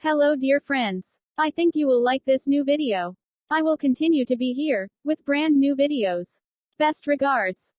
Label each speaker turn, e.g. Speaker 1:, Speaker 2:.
Speaker 1: Hello dear friends. I think you will like this new video. I will continue to be here, with brand new videos. Best regards.